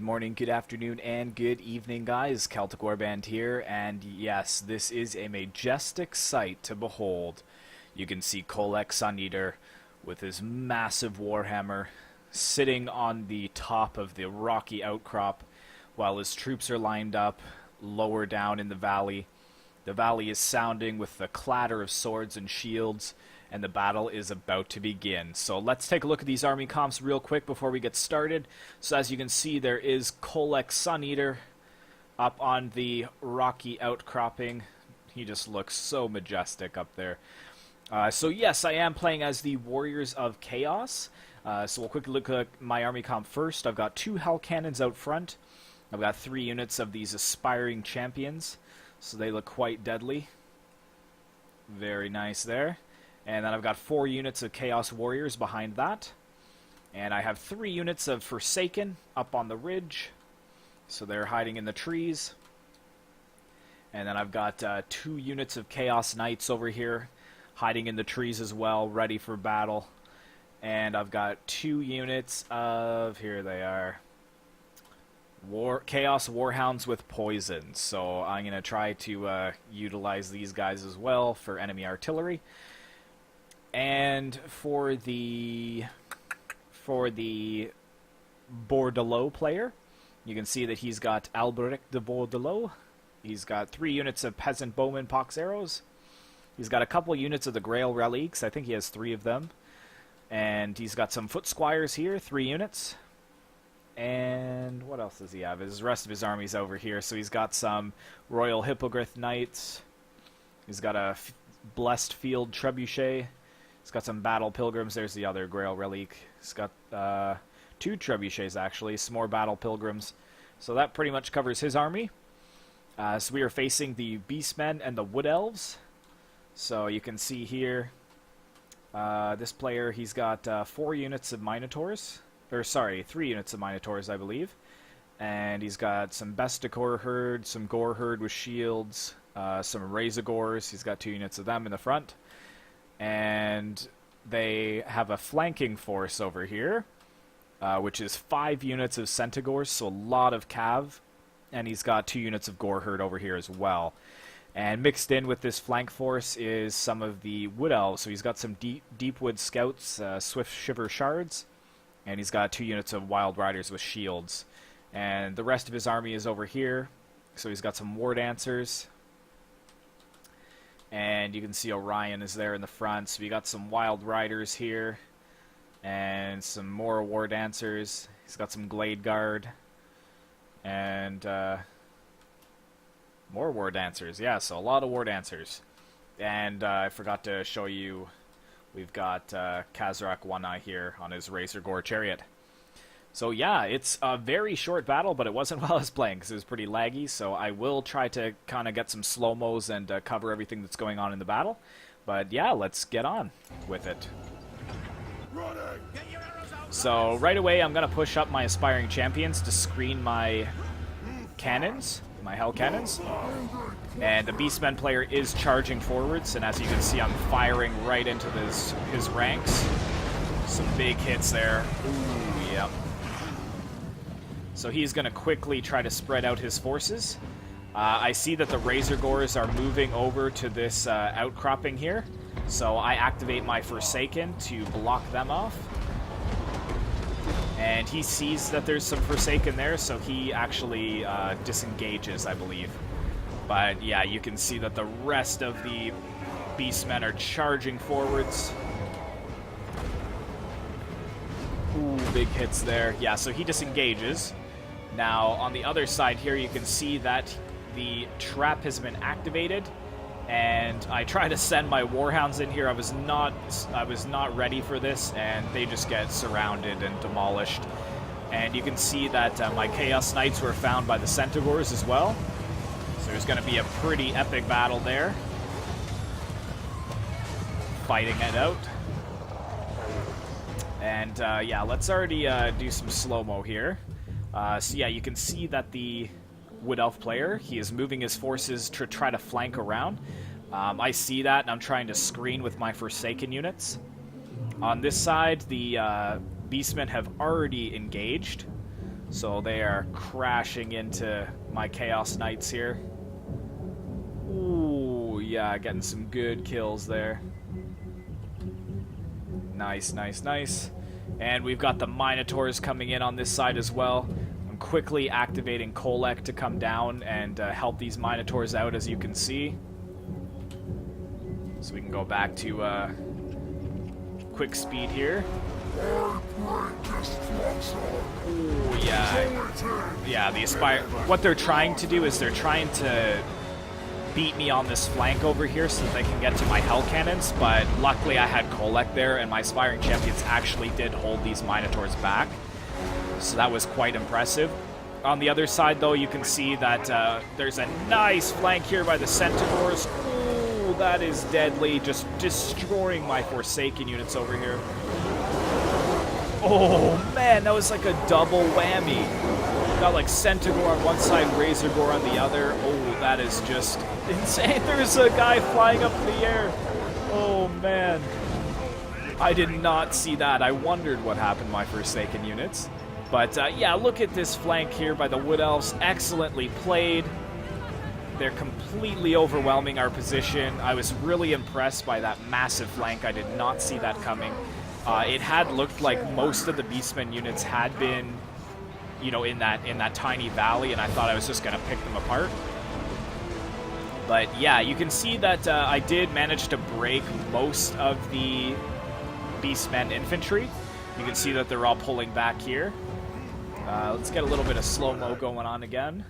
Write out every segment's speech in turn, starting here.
morning, good afternoon, and good evening, guys. Celtic Warband here, and yes, this is a majestic sight to behold. You can see Kholek Suneater with his massive warhammer sitting on the top of the rocky outcrop while his troops are lined up lower down in the valley. The valley is sounding with the clatter of swords and shields, and the battle is about to begin. So let's take a look at these army comps real quick before we get started. So as you can see, there is Kholek Suneater up on the rocky outcropping. He just looks so majestic up there. So yes, I am playing as the Warriors of Chaos. So we'll quickly look at my army comp first. I've got 2 Hell Cannons out front. I've got 3 units of these Aspiring Champions. So they look quite deadly. Very nice there. And then I've got 4 units of Chaos Warriors behind that. And I have 3 units of Forsaken up on the ridge. So they're hiding in the trees. And then I've got 2 units of Chaos Knights over here, hiding in the trees as well, ready for battle. And I've got 2 units of, here they are, Chaos Warhounds with poison. So I'm going to try to utilize these guys as well for enemy artillery. And for the Bordeleaux player, you can see that he's got Alberic de Bordeleaux. He's got 3 units of Peasant Bowman Pox Arrows. He's got a couple units of the Grail Reliques. I think he has 3 of them. And he's got some Foot Squires here, 3 units. And what else does he have? The rest of his army's over here. So he's got some Royal Hippogriff Knights. He's got a Blessed Field Trebuchet. He's got some Battle Pilgrims. There's the other Grail Relic. He's got 2 Trebuchets, actually. Some more Battle Pilgrims. So that pretty much covers his army. So we are facing the Beastmen and the Wood Elves. So you can see here, this player, he's got 4 units of Minotaurs. Or, sorry, 3 units of Minotaurs, I believe. And he's got some Besticor Herd, some Gore Herd with shields, some Razorgores. He's got 2 units of them in the front. And they have a flanking force over here, which is 5 units of Centigors, so a lot of Cav. And he's got 2 units of Gore Herd over here as well. And mixed in with this flank force is some of the Wood Elves. So he's got some Deepwood Scouts, Swift Shiver Shards, and he's got 2 units of Wild Riders with shields. And the rest of his army is over here. So he's got some War Dancers. And you can see Orion is there in the front. So we got some Wild Riders here. And some more War Dancers. He's got some Glade Guard. And more War Dancers. Yeah, so a lot of War Dancers. And I forgot to show you, we've got Khazrak One-Eye here on his Razorgore Chariot. So yeah, it's a very short battle, but it wasn't while I was playing because it was pretty laggy, so I will try to kind of get some slow-mos and cover everything that's going on in the battle. But yeah, let's get on with it. So right away, I'm going to push up my Aspiring Champions to screen my cannons, my Hell Cannons. And the Beastman player is charging forwards, and as you can see, I'm firing right into his ranks. Some big hits there. Ooh, yep. So he's going to quickly try to spread out his forces. I see that the Razorgores are moving over to this outcropping here. So I activate my Forsaken to block them off. And he sees that there's some Forsaken there, so he actually disengages, I believe. But yeah, you can see that the rest of the Beastmen are charging forwards. Ooh, big hits there. Yeah, so he disengages. Now, on the other side here, you can see that the trap has been activated, and I try to send my Warhounds in here. I was not ready for this, and they just get surrounded and demolished. And you can see that my Chaos Knights were found by the Centigors as well. So there's going to be a pretty epic battle there. Fighting it out. And yeah, let's already do some slow-mo here. So yeah, you can see that the Wood Elf player, he is moving his forces to try to flank around. I see that, and I'm trying to screen with my Forsaken units. On this side, the Beastmen have already engaged. So they are crashing into my Chaos Knights here. Ooh, yeah, getting some good kills there. Nice, nice, nice. And we've got the Minotaurs coming in on this side as well. I'm quickly activating Kholek to come down and help these Minotaurs out, as you can see. So we can go back to quick speed here. Ooh, yeah. Yeah, the Aspire... What they're trying to do is they're trying to beat me on this flank over here so that they can get to my Hell Cannons, but luckily I had Kholek there, and my Aspiring Champions actually did hold these Minotaurs back. So that was quite impressive. On the other side, though, you can see that there's a nice flank here by the Centaurs. Ooh, that is deadly. Just destroying my Forsaken units over here. Oh, man, that was like a double whammy. Got like Centigor on one side, Razorgore on the other. Oh, that is just insane. There's a guy flying up in the air. Oh, man. I did not see that. I wondered what happened to my Forsaken units. But, yeah, look at this flank here by the Wood Elves. Excellently played. They're completely overwhelming our position. I was really impressed by that massive flank. I did not see that coming. It had looked like most of the Beastmen units had been, you know, in that tiny valley, and I thought I was just going to pick them apart. But yeah, you can see that I did manage to break most of the Beastmen infantry. You can see that they're all pulling back here. Let's get a little bit of slow-mo going on again.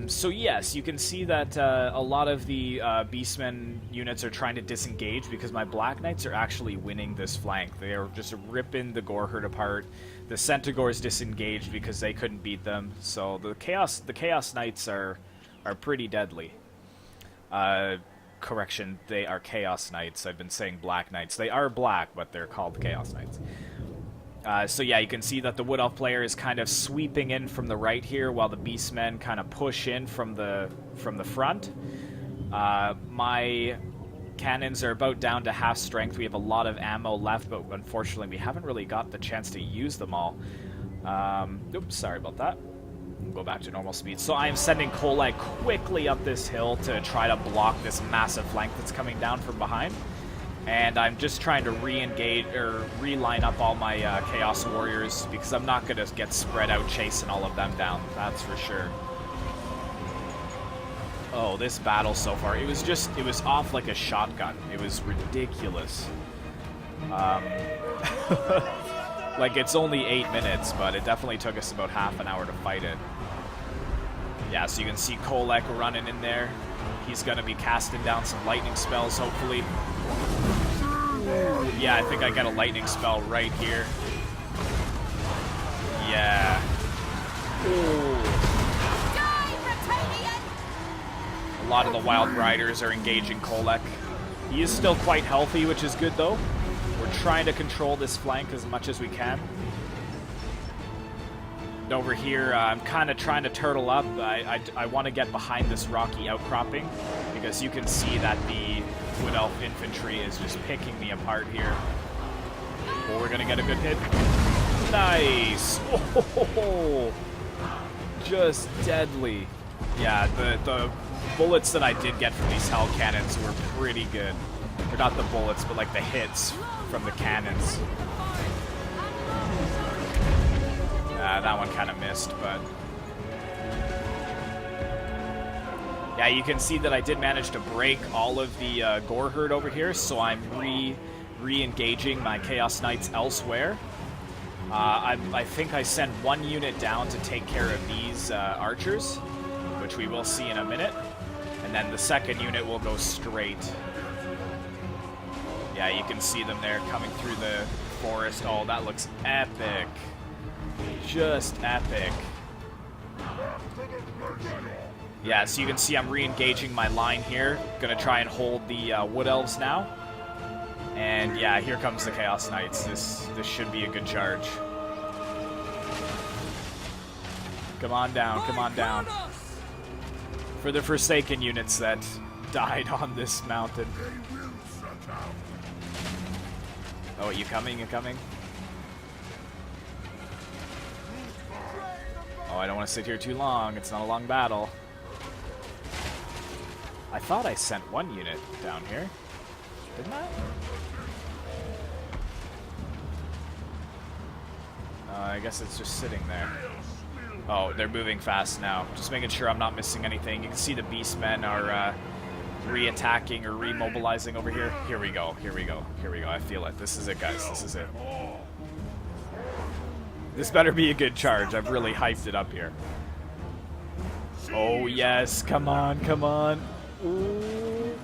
So yes, you can see that a lot of the Beastmen units are trying to disengage because my Black Knights are actually winning this flank. They are just ripping the Gore Herd apart. The Centigors disengaged because they couldn't beat them. So the Chaos Knights are pretty deadly. Correction, they are Chaos Knights. I've been saying Black Knights. They are black, but they're called Chaos Knights. So yeah, you can see that the Wood Elf player is kind of sweeping in from the right here, while the Beastmen kind of push in from the front. My cannons are about down to half strength. We have a lot of ammo left, but unfortunately we haven't really got the chance to use them all. Oops, sorry about that. Go back to normal speed. So I am sending Kholek quickly up this hill to try to block this massive flank that's coming down from behind. And I'm just trying to re-engage, or re-line up all my Chaos Warriors, because I'm not going to get spread out chasing all of them down, that's for sure. Oh, this battle so far, it was off like a shotgun. It was ridiculous. Like, it's only 8 minutes, but it definitely took us about half an hour to fight it. Yeah, so you can see Kholek running in there. He's going to be casting down some lightning spells, hopefully. Yeah, I think I got a lightning spell right here. Yeah. Ooh. A lot of the Wild Riders are engaging Kholek. He is still quite healthy, which is good, though. We're trying to control this flank as much as we can. Over here, I'm kind of trying to turtle up. I want to get behind this rocky outcropping, because you can see that the Wood Elf infantry is just picking me apart here. Oh, we're going to get a good hit. Nice! Oh, just deadly. Yeah, the bullets that I did get from these Hell Cannons were pretty good. Or not the bullets, but like the hits from the cannons. That one kind of missed, but... Yeah, you can see that I did manage to break all of the Gore Herd over here, so I'm re-engaging my Chaos Knights elsewhere. I think I sent one unit down to take care of these archers, which we will see in a minute. And then the second unit will go straight. Yeah, you can see them there coming through the forest. Oh, that looks epic. Just epic. Yeah, so you can see I'm re-engaging my line here. Gonna try and hold the Wood Elves now. And yeah, here comes the Chaos Knights. This should be a good charge. Come on down, come on down. For the Forsaken units that died on this mountain. Oh, you coming? You coming? Oh, I don't want to sit here too long. It's not a long battle. I thought I sent one unit down here. Didn't I? I guess it's just sitting there. Oh, they're moving fast now. Just making sure I'm not missing anything. You can see the Beastmen are re-attacking or remobilizing over here. Here we go. Here we go. Here we go. I feel it. This is it, guys. This is it. This better be a good charge. I've really hyped it up here. Oh, yes. Come on. Come on. Ooh.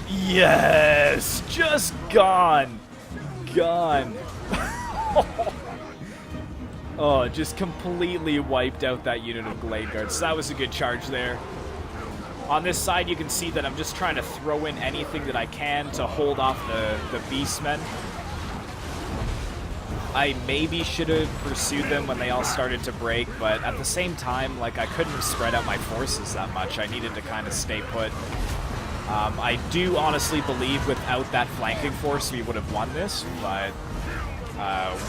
Yes! Just gone. Gone. Oh, just completely wiped out that unit of Glade Guards. So that was a good charge there. On this side, you can see that I'm just trying to throw in anything that I can to hold off the Beastmen. I maybe should have pursued them when they all started to break, but at the same time, like, I couldn't have spread out my forces that much. I needed to kind of stay put. I do honestly believe without that flanking force we would have won this, but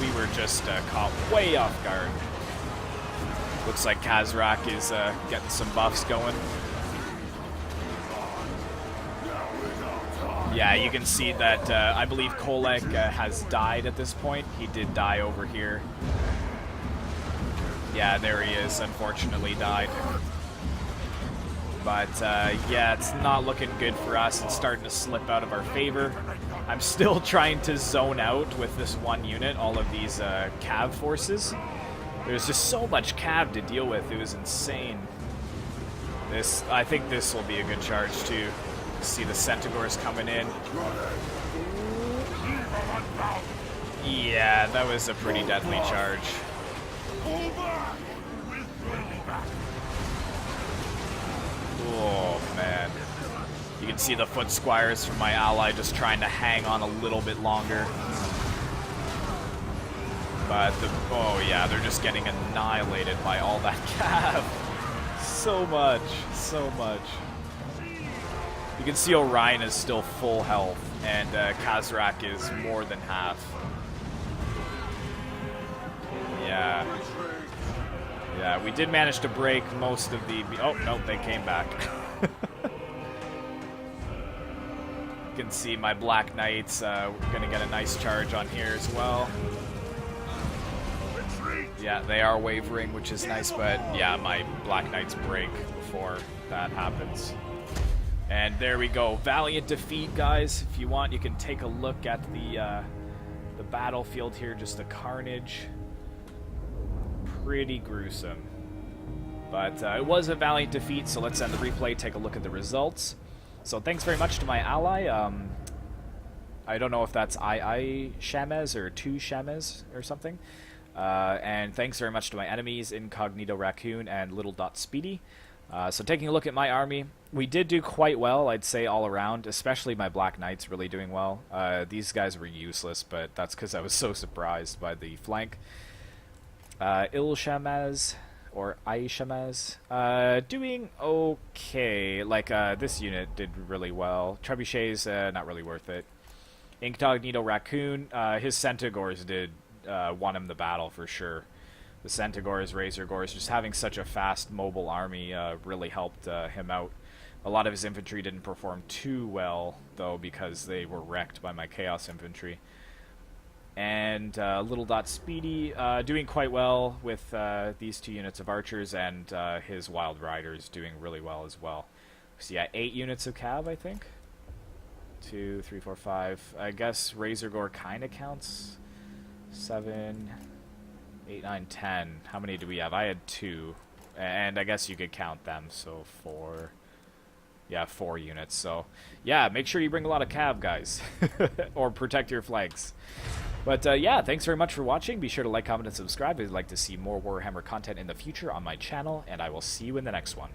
we were just caught way off guard. Looks like Khazrak is getting some buffs going. Yeah, you can see that I believe Kholek has died at this point. He did die over here. Yeah, there he is, unfortunately died. But yeah, it's not looking good for us. It's starting to slip out of our favor. I'm still trying to zone out with this one unit, all of these cav forces. There's just so much cav to deal with. It was insane. I think this will be a good charge too. See the CENTIGORS coming in. Yeah, that was a pretty deadly charge. Oh, man. You can see the foot squires from my ally just trying to hang on a little bit longer. But, oh yeah, they're just getting annihilated by all that cav. So much, so much. You can see Orion is still full health, and Khazrak is more than half. Yeah. Yeah, we did manage to break most of the... Oh, no, they came back. You can see my Black Knights going to get a nice charge on here as well. Yeah, they are wavering, which is nice, but yeah, my Black Knights break before that happens. And there we go. Valiant defeat, guys. If you want, you can take a look at the battlefield here. Just the carnage. Pretty gruesome. But it was a valiant defeat, so let's end the replay, take a look at the results. So thanks very much to my ally. I don't know if that's I Shamez or 2 Shamez or something. And thanks very much to my enemies, Incognito Raccoon and Little Dot Speedy. So taking a look at my army, we did do quite well, I'd say, all around, especially my Black Knights really doing well. These guys were useless, but that's because I was so surprised by the flank. Il Shamaz, or I Shamaz, doing okay. Like, this unit did really well. Trebuchet's not really worth it. Incognito Raccoon, his Centigors did won him the battle for sure. The Centigors, Razorgors, just having such a fast, mobile army really helped him out. A lot of his infantry didn't perform too well, though, because they were wrecked by my Chaos Infantry. And Little Dot Speedy doing quite well with these 2 units of archers, and his Wild Riders doing really well as well. So yeah, 8 units of cav, I think. 2, 3, 4, 5. I guess Razorgore kind of counts. 7... 8, 9, 10. How many do we have? I had 2. And I guess you could count them, so 4. Yeah, 4 units. So, yeah, make sure you bring a lot of cav, guys. Or protect your flanks. But, yeah, thanks very much for watching. Be sure to like, comment, and subscribe if you'd like to see more Warhammer content in the future on my channel. And I will see you in the next one.